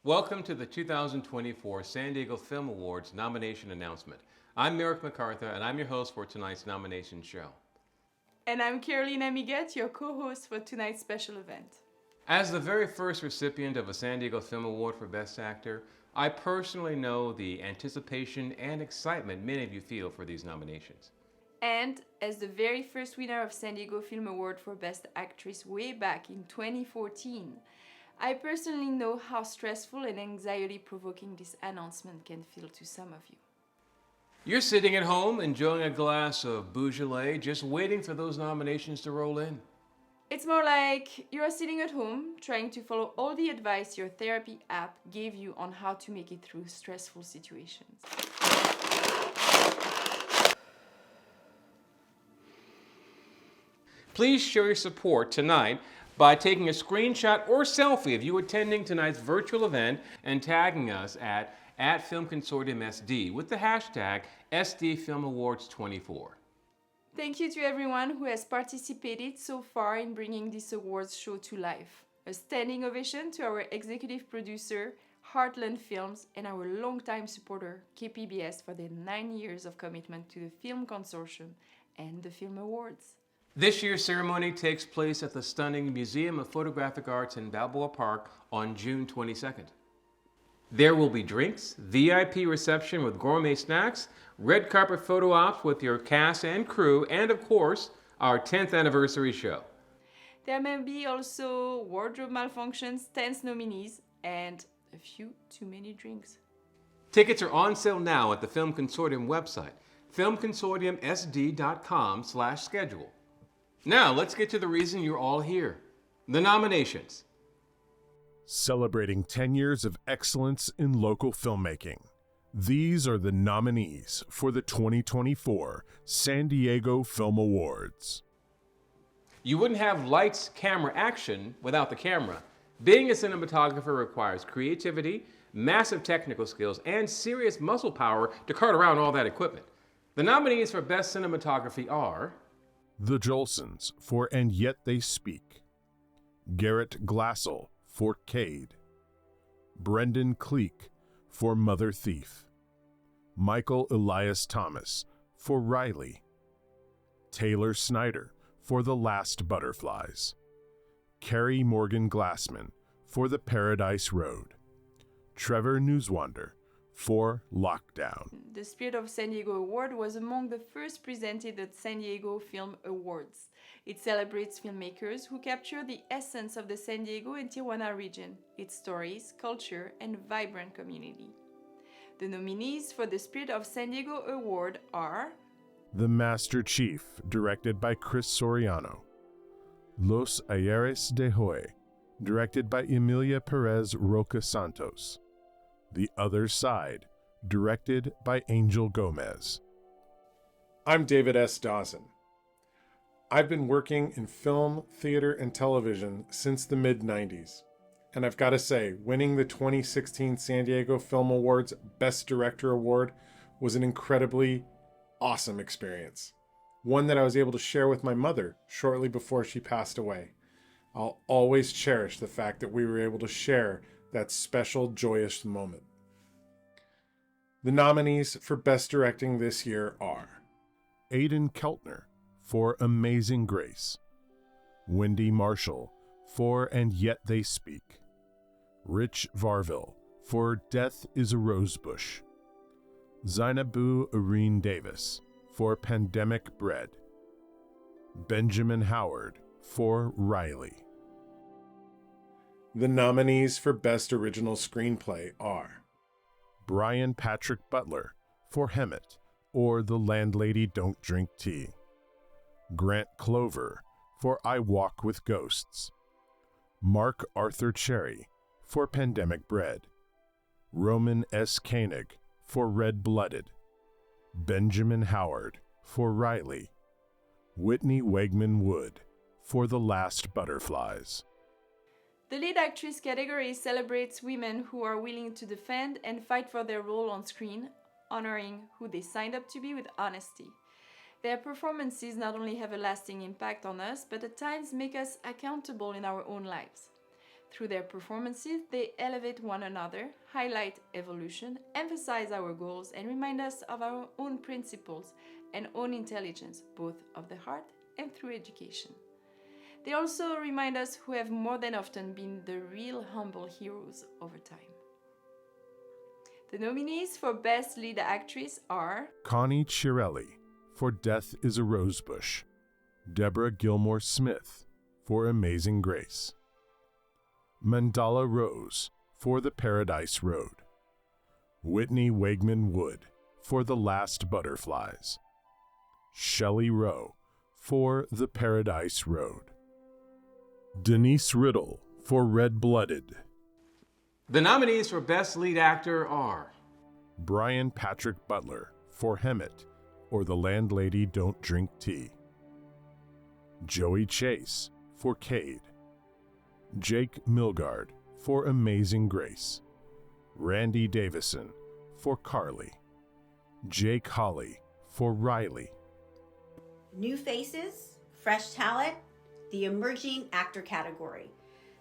Welcome to the 2024 San Diego Film Awards nomination announcement. I'm Merrick McCartha, and I'm your host for tonight's nomination show. And I'm Caroline Amiguet, your co-host for tonight's special event. As the very first recipient of a San Diego Film Award for Best Actor, I personally know the anticipation and excitement many of you feel for these nominations. And as the very first winner of San Diego Film Award for Best Actress way back in 2014, I personally know how stressful and anxiety-provoking this announcement can feel to some of you. You're sitting at home enjoying a glass of Beaujolais, just waiting for those nominations to roll in. It's more like you're sitting at home trying to follow all the advice your therapy app gave you on how to make it through stressful situations. Please show your support tonight by taking a screenshot or selfie of you attending tonight's virtual event and tagging us at Film Consortium SD with the hashtag SDFilmAwards24. Thank you to everyone who has participated so far in bringing this awards show to life. A standing ovation to our executive producer, Heartland Films, and our longtime supporter, KPBS, for their 9 years of commitment to the Film Consortium and the Film Awards. This year's ceremony takes place at the stunning Museum of Photographic Arts in Balboa Park on June 22nd. There will be drinks, VIP reception with gourmet snacks, red carpet photo ops with your cast and crew, and of course, our 10th anniversary show. There may be also wardrobe malfunctions, 10 nominees, and a few too many drinks. Tickets are on sale now at the Film Consortium website, filmconsortiumsd.com/schedule. Now, let's get to the reason you're all here. The nominations. Celebrating 10 years of excellence in local filmmaking. These are the nominees for the 2024 San Diego Film Awards. You wouldn't have lights, camera, action without the camera. Being a cinematographer requires creativity, massive technical skills, and serious muscle power to cart around all that equipment. The nominees for Best Cinematography are The Jolsons for And Yet They Speak. Garrett Glassell for Cade. Brendan Cleek for Mother Thief. Michael Elias Thomas for Riley. Taylor Snyder for The Last Butterflies. Carrie Morgan Glassman for The Paradise Road. Trevor Newswander for Lockdown. The Spirit of San Diego Award was among the first presented at San Diego Film Awards. It celebrates filmmakers who capture the essence of the San Diego and Tijuana region, its stories, culture, and vibrant community. The nominees for the Spirit of San Diego Award are The Master Chief, directed by Chris Soriano. Los Ayeres de Hoy, directed by Emilia Perez Roca Santos. The Other Side, directed by Angel Gomez. I'm David S. Dawson. I've been working in film, theater, and television since the mid-90s. And I've got to say, winning the 2016 San Diego Film Awards Best Director Award was an incredibly awesome experience. One that I was able to share with my mother shortly before she passed away. I'll always cherish the fact that we were able to share that special, joyous moment. The nominees for Best Directing this year are Aidan Keltner for Amazing Grace. Wendy Marshall for And Yet They Speak. Rich Varville for Death is a Rosebush. Zainabu Irene Davis for Pandemic Bread. Benjamin Howard for Riley. The nominees for Best Original Screenplay are Brian Patrick Butler for Hemet or The Landlady Don't Drink Tea. Grant Clover for I Walk with Ghosts. Mark Arthur Cherry for Pandemic Bread. Roman S. Koenig for Red Blooded. Benjamin Howard for Riley. Whitney Wegman Wood for The Last Butterflies. The lead actress category celebrates women who are willing to defend and fight for their role on screen, honoring who they signed up to be with honesty. Their performances not only have a lasting impact on us, but at times make us accountable in our own lives. Through their performances, they elevate one another, highlight evolution, emphasize our goals, and remind us of our own principles and own intelligence, both of the heart and through education. They also remind us who have more than often been the real humble heroes over time. The nominees for Best Lead Actress are Connie Chiarelli for Death is a Rosebush, Deborah Gilmore Smith for Amazing Grace, Mandala Rose for The Paradise Road, Whitney Wegman Wood for The Last Butterflies, Shelley Rowe for The Paradise Road, Denise Riddle for Red-Blooded, The nominees for Best Lead Actor are Brian Patrick Butler for Hemet or The Landlady Don't Drink Tea, Joey Chase for Cade, Jake Milgard for Amazing Grace, Randy Davison for Carly, Jake Holly for Riley. New faces, fresh talent, the emerging actor category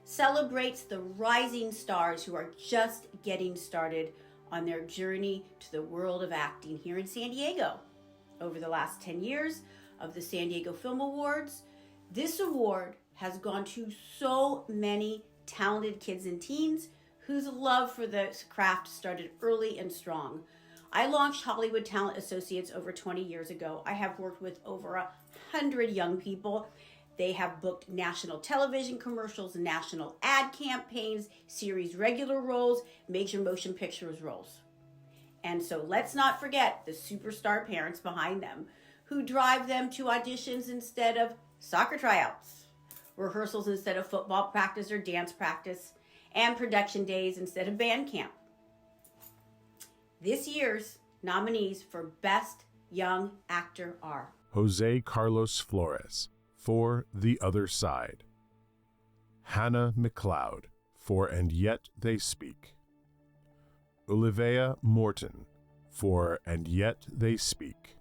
celebrates the rising stars who are just getting started on their journey to the world of acting here in San Diego. Over the last 10 years of the San Diego Film Awards, this award has gone to so many talented kids and teens whose love for this craft started early and strong. I launched Hollywood Talent Associates over 20 years ago. I have worked with over 100 young people. They have booked national television commercials, national ad campaigns, series regular roles, major motion pictures roles. And so let's not forget the superstar parents behind them who drive them to auditions instead of soccer tryouts, rehearsals instead of football practice or dance practice, and production days instead of band camp. This year's nominees for Best Young Actor are Jose Carlos Flores for The Other Side, Hannah McLeod for And Yet They Speak, Olivia Morton for And Yet They Speak,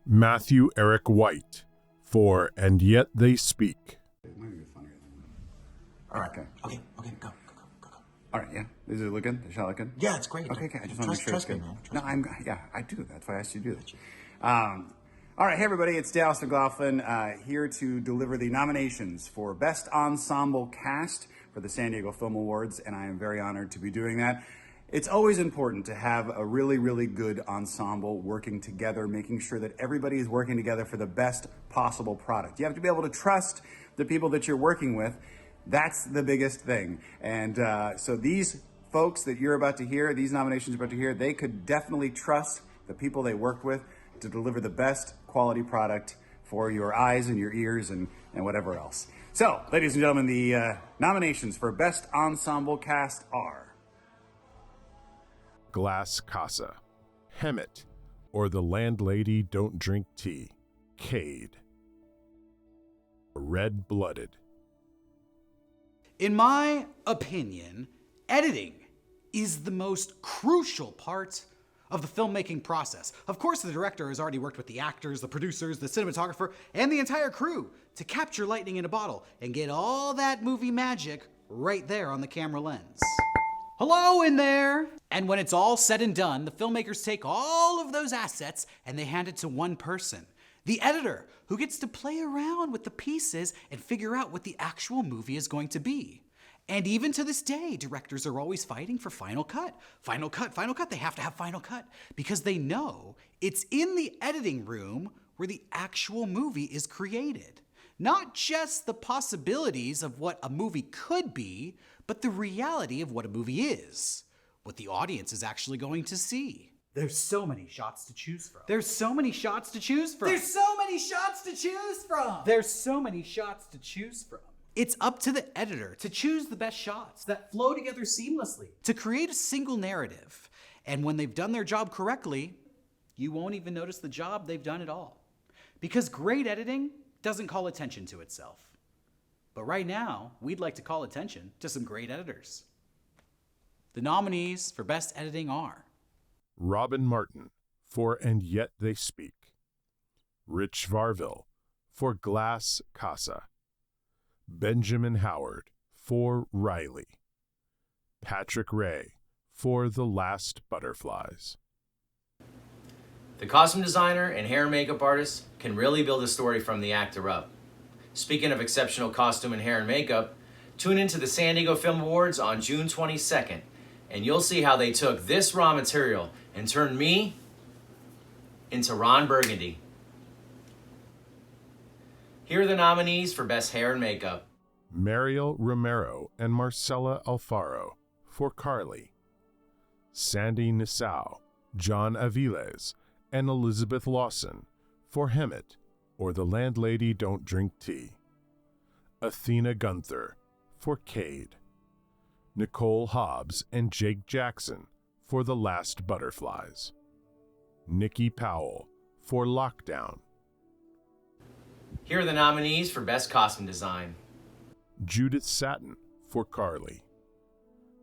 Matthew Eric White for And Yet They Speak, It might be funnier than All right. Okay. Okay, go. All right, yeah. Is it looking? The shot looking? Yeah, it's great. Okay. I just want to make sure Trust it's me, good. man. No, Trust me. I do. That's why I asked you to do this. All right, hey everybody, it's Dallas McLaughlin here to deliver the nominations for Best Ensemble Cast for the San Diego Film Awards, and I am very honored to be doing that. It's always important to have a really, really good ensemble working together, making sure that everybody is working together for the best possible product. You have to be able to trust the people that you're working with. That's the biggest thing. And so these folks that you're about to hear, these nominations you're about to hear, they could definitely trust the people they worked with to deliver the best quality product for your eyes and your ears and whatever else. So, ladies and gentlemen, the nominations for Best Ensemble Cast are Glass Casa, Hemet or The Landlady Don't Drink Tea, Cade, Red-Blooded. In my opinion, editing is the most crucial part of the filmmaking process. Of course, the director has already worked with the actors, the producers, the cinematographer, and the entire crew to capture lightning in a bottle and get all that movie magic right there on the camera lens. Hello in there! And when it's all said and done, the filmmakers take all of those assets and they hand it to one person, the editor, who gets to play around with the pieces and figure out what the actual movie is going to be. And even to this day, directors are always fighting for final cut. Final cut, final cut. They have to have final cut because they know it's in the editing room where the actual movie is created. Not just the possibilities of what a movie could be, but the reality of what a movie is, what the audience is actually going to see. There's so many shots to choose from. There's so many shots to choose from. There's so many shots to choose from. There's so many shots to choose from. It's up to the editor to choose the best shots that flow together seamlessly, to create a single narrative. And when they've done their job correctly, you won't even notice the job they've done at all. Because great editing doesn't call attention to itself. But right now, we'd like to call attention to some great editors. The nominees for Best Editing are Robin Martin for And Yet They Speak, Rich Varville for Glass Casa, Benjamin Howard for Riley, Patrick Ray for The Last Butterflies. The costume designer and hair and makeup artist can really build a story from the actor up. Speaking of exceptional costume and hair and makeup, tune into the San Diego Film Awards on June 22nd, and you'll see how they took this raw material and turned me into Ron Burgundy. Here are the nominees for Best Hair and Makeup. Mariel Romero and Marcela Alfaro for Carly. Sandy Nassau, John Aviles, and Elizabeth Lawson for Hemet, or The Landlady Don't Drink Tea. Athena Gunther for Cade. Nicole Hobbs and Jake Jackson for The Last Butterflies. Nikki Powell for Lockdown. Here are the nominees for Best Costume Design. Judith Satin for Carly.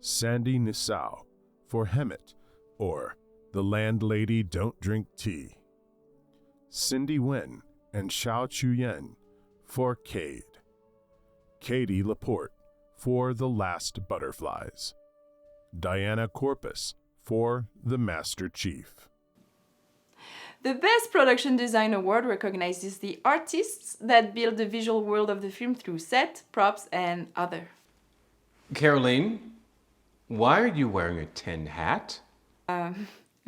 Sandy Nassau for Hemet, or The Landlady Don't Drink Tea. Cindy Nguyen and Xiao Chuyen for Cade. Katie Laporte for The Last Butterflies. Diana Corpus for The Master Chief. The Best Production Design Award recognizes the artists that build the visual world of the film through set, props, and other. Caroline, why are you wearing a tin hat?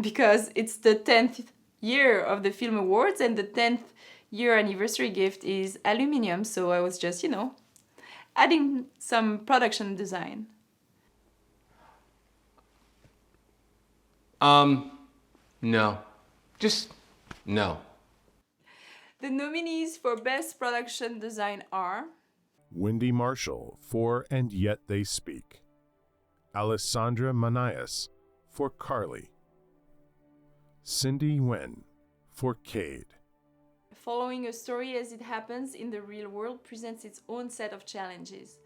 Because it's the 10th year of the Film Awards and the 10th year anniversary gift is aluminum, so I was just, adding some production design. No. Just no. The nominees for Best Production Design are Wendy Marshall for And Yet They Speak. Alessandra Manias for Carly. Cindy Nguyen for Cade. Following a story as it happens in the real world presents its own set of challenges.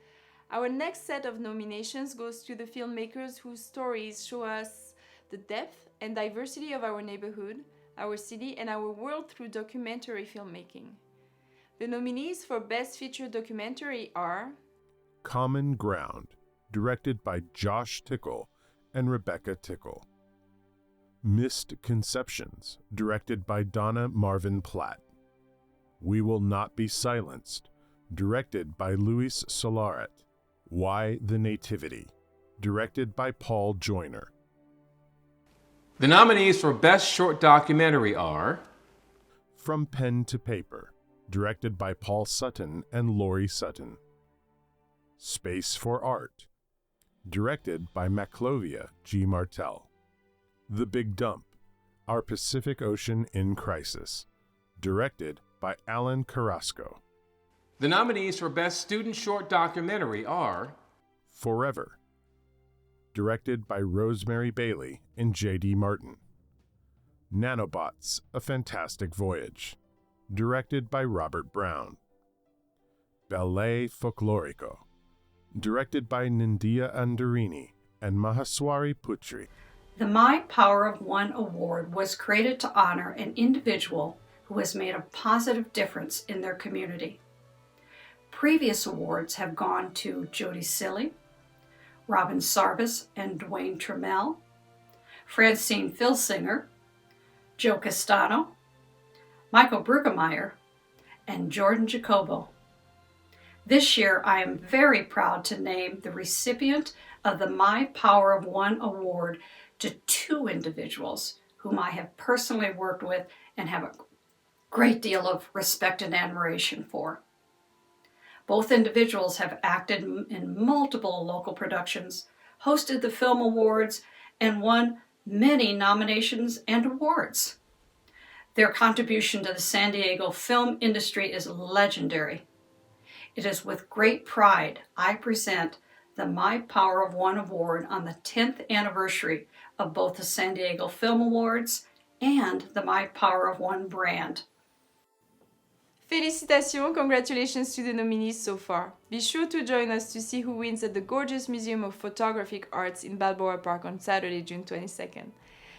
Our next set of nominations goes to the filmmakers whose stories show us the depth and diversity of our neighborhood, our city, and our world through documentary filmmaking. The nominees for Best Feature Documentary are Common Ground, directed by Josh Tickle and Rebecca Tickle. Missed Conceptions, directed by Donna Marvin Platt. We Will Not Be Silenced, directed by Luis Solaret. Why the Nativity, directed by Paul Joyner. The nominees for Best Short Documentary are From Pen to Paper, directed by Paul Sutton and Lori Sutton. Space for Art, directed by Maclovia G. Martel. The Big Dump, Our Pacific Ocean in Crisis, directed by Alan Carrasco. The nominees for Best Student Short Documentary are Forever, directed by Rosemary Bailey and J.D. Martin. Nanobots, A Fantastic Voyage, directed by Robert Brown. Ballet Folklorico, directed by Nindia Andarini and Mahaswari Putri. The My Power of One Award was created to honor an individual who has made a positive difference in their community. Previous awards have gone to Jody Silly, Robin Sarvis and Dwayne Trammell, Francine Filsinger, Joe Castano, Michael Brueggemeyer, and Jordan Jacobo. This year, I am very proud to name the recipient of the My Power of One Award to two individuals whom I have personally worked with and have a great deal of respect and admiration for. Both individuals have acted in multiple local productions, hosted the Film Awards, and won many nominations and awards. Their contribution to the San Diego film industry is legendary. It is with great pride I present the My Power of One Award on the 10th anniversary of both the San Diego Film Awards and the My Power of One brand. Félicitations, congratulations to the nominees so far. Be sure to join us to see who wins at the gorgeous Museum of Photographic Arts in Balboa Park on Saturday, June 22nd.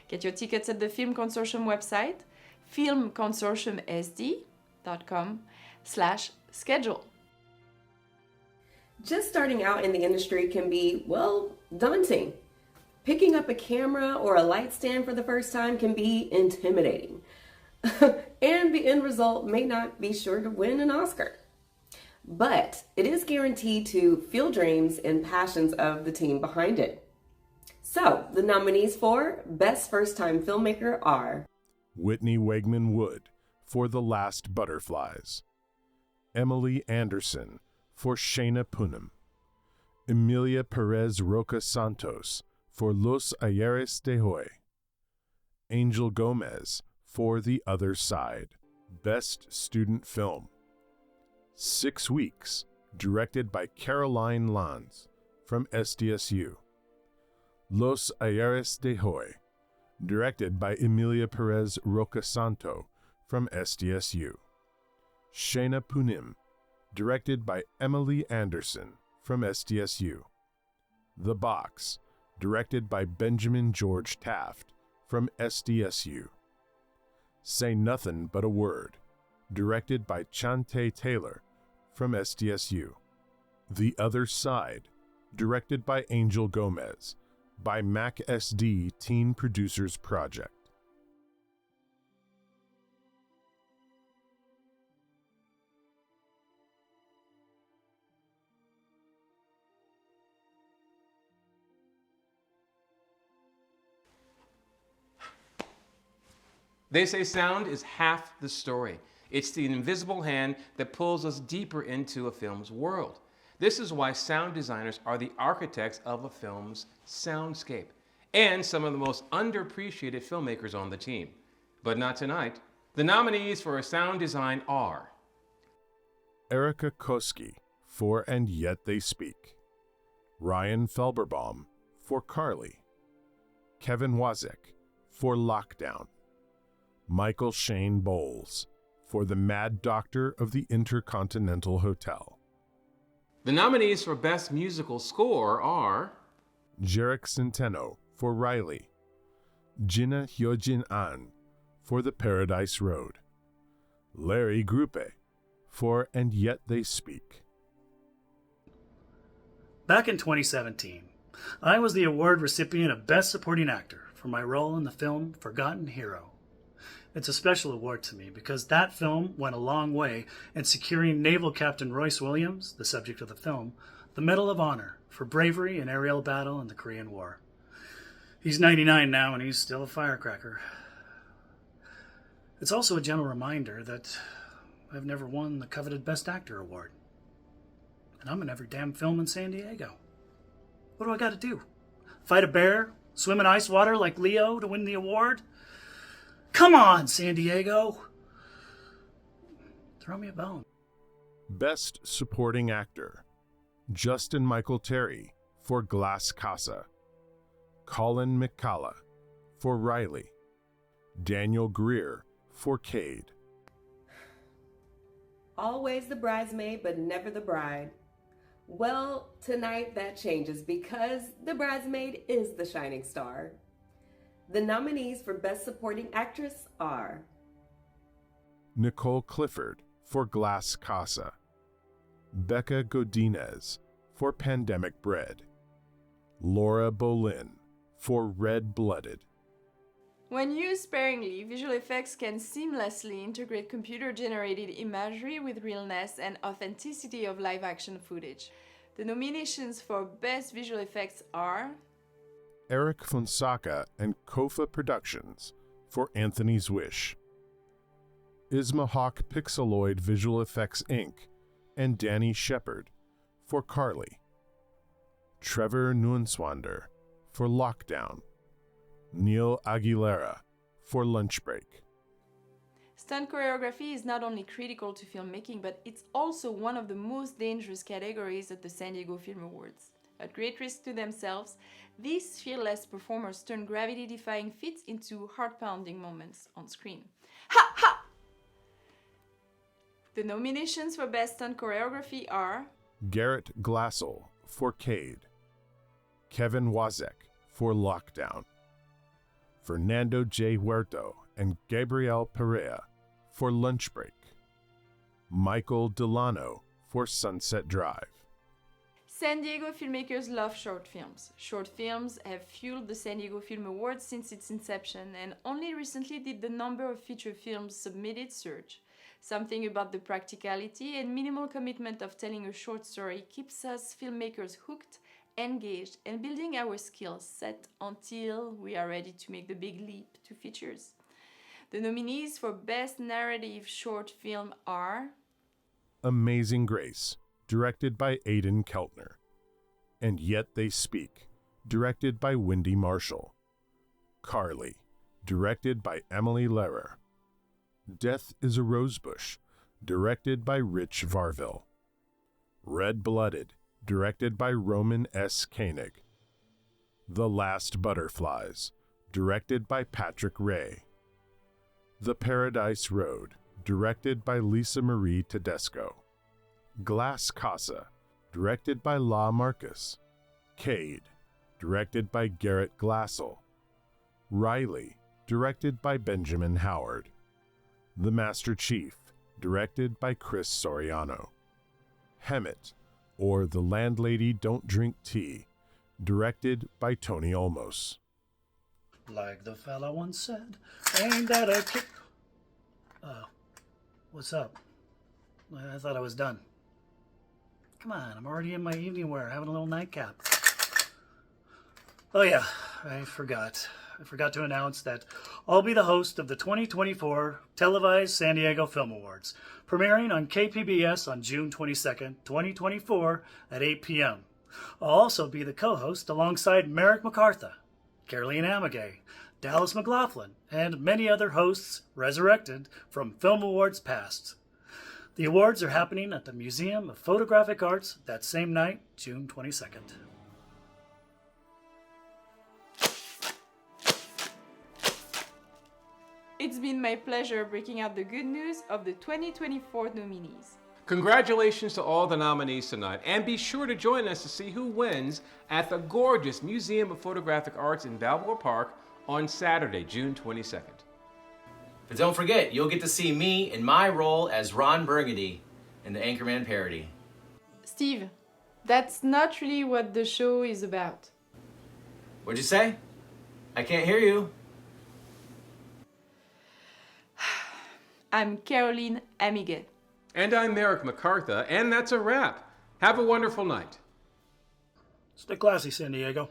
Get your tickets at the Film Consortium website, filmconsortiumsd.com/schedule. Just starting out in the industry can be, well, daunting. Picking up a camera or a light stand for the first time can be intimidating. And the end result may not be sure to win an Oscar. But it is guaranteed to fuel dreams and passions of the team behind it. So, the nominees for Best First Time Filmmaker are Whitney Wegman Wood for The Last Butterflies, Emily Anderson for Shayna Punim, Emilia Perez Roca Santos for Los Ayeres de Hoy, Angel Gomez for The Other Side, Best Student Film, 6 Weeks, directed by Caroline Lanz from SDSU, Los Ayeres de Hoy, directed by Emilia Perez Roca Santo from SDSU, Shayna Punim, directed by Emily Anderson from SDSU, The Box, directed by Benjamin George Taft from SDSU, Say Nothing But a Word, directed by Chante Taylor from SDSU, The Other Side, directed by Angel Gomez, by MacSD Teen Producers Project. They say sound is half the story. It's the invisible hand that pulls us deeper into a film's world. This is why sound designers are the architects of a film's soundscape and some of the most underappreciated filmmakers on the team. But not tonight. The nominees for sound design are Erica Koski for And Yet They Speak, Ryan Felberbaum for Carly, Kevin Wazek for Lockdown, Michael Shane Bowles for The Mad Doctor of the Intercontinental Hotel. The nominees for Best Musical Score are Jarek Centeno for Riley, Jina Hyojin An for The Paradise Road, Larry Grupe for And Yet They Speak. Back in 2017, I was the award recipient of Best Supporting Actor for my role in the film Forgotten Hero. It's a special award to me because that film went a long way in securing Naval Captain Royce Williams, the subject of the film, the Medal of Honor for bravery in aerial battle in the Korean War. He's 99 now and he's still a firecracker. It's also a gentle reminder that I've never won the coveted Best Actor award. And I'm in every damn film in San Diego. What do I got to do? Fight a bear? Swim in ice water like Leo to win the award? Come on, San Diego! Throw me a bone. Best Supporting Actor, Justin Michael Terry for Glass Casa, Colin McCullough for Riley, Daniel Greer for Cade. Always the bridesmaid, but never the bride. Well, tonight that changes because the bridesmaid is the shining star. The nominees for Best Supporting Actress are Nicole Clifford for Glass Casa, Becca Godinez for Pandemic Bread, Laura Bolin for Red Blooded. When used sparingly, visual effects can seamlessly integrate computer-generated imagery with realness and authenticity of live-action footage. The nominations for Best Visual Effects are Eric Fonseca and Kofa Productions for Anthony's Wish, Ismahawk Pixeloid Visual Effects Inc. and Danny Shepard for Carly, Trevor Nuenswander for Lockdown, Neil Aguilera for Lunch Break. Stunt choreography is not only critical to filmmaking, but it's also one of the most dangerous categories at the San Diego Film Awards. At great risk to themselves, these fearless performers turn gravity-defying feats into heart-pounding moments on screen. Ha ha! The nominations for Best Stunt Choreography are Garrett Glassell for Cade, Kevin Wazek for Lockdown, Fernando J. Huerto and Gabriel Perea for Lunch Break, Michael Delano for Sunset Drive. San Diego filmmakers love short films. Short films have fueled the San Diego Film Awards since its inception, and only recently did the number of feature films submitted surge. Something about the practicality and minimal commitment of telling a short story keeps us filmmakers hooked, engaged, and building our skill set until we are ready to make the big leap to features. The nominees for Best Narrative Short Film are Amazing Grace, directed by Aidan Keltner. And Yet They Speak, directed by Wendy Marshall. Carly, directed by Emily Lehrer. Death is a Rosebush, directed by Rich Varville. Red-Blooded, directed by Roman S. Koenig. The Last Butterflies, directed by Patrick Ray. The Paradise Road, directed by Lisa Marie Tedesco. Glass Casa, directed by La Marcus. Cade, directed by Garrett Glassell. Riley, directed by Benjamin Howard. The Master Chief, directed by Chris Soriano. Hemet, or The Landlady Don't Drink Tea, directed by Tony Olmos. Like the fella once said, ain't that a kick? What's up? I thought I was done. Come on, I'm already in my evening wear, having a little nightcap. Oh yeah, I forgot to announce that I'll be the host of the 2024 televised San Diego Film Awards, premiering on KPBS on June 22nd, 2024 at 8 p.m. I'll also be the co-host alongside Merrick McCartha, Caroline Amiguet, Dallas McLaughlin, and many other hosts resurrected from film awards past. The awards are happening at the Museum of Photographic Arts that same night, June 22nd. It's been my pleasure breaking out the good news of the 2024 nominees. Congratulations to all the nominees tonight, and be sure to join us to see who wins at the gorgeous Museum of Photographic Arts in Balboa Park on Saturday, June 22nd. But don't forget, you'll get to see me in my role as Ron Burgundy in the Anchorman parody. Steve, that's not really what the show is about. What'd you say? I can't hear you. I'm Caroline Amiguet. And I'm Merrick McCartha, and that's a wrap. Have a wonderful night. Stay classy, San Diego.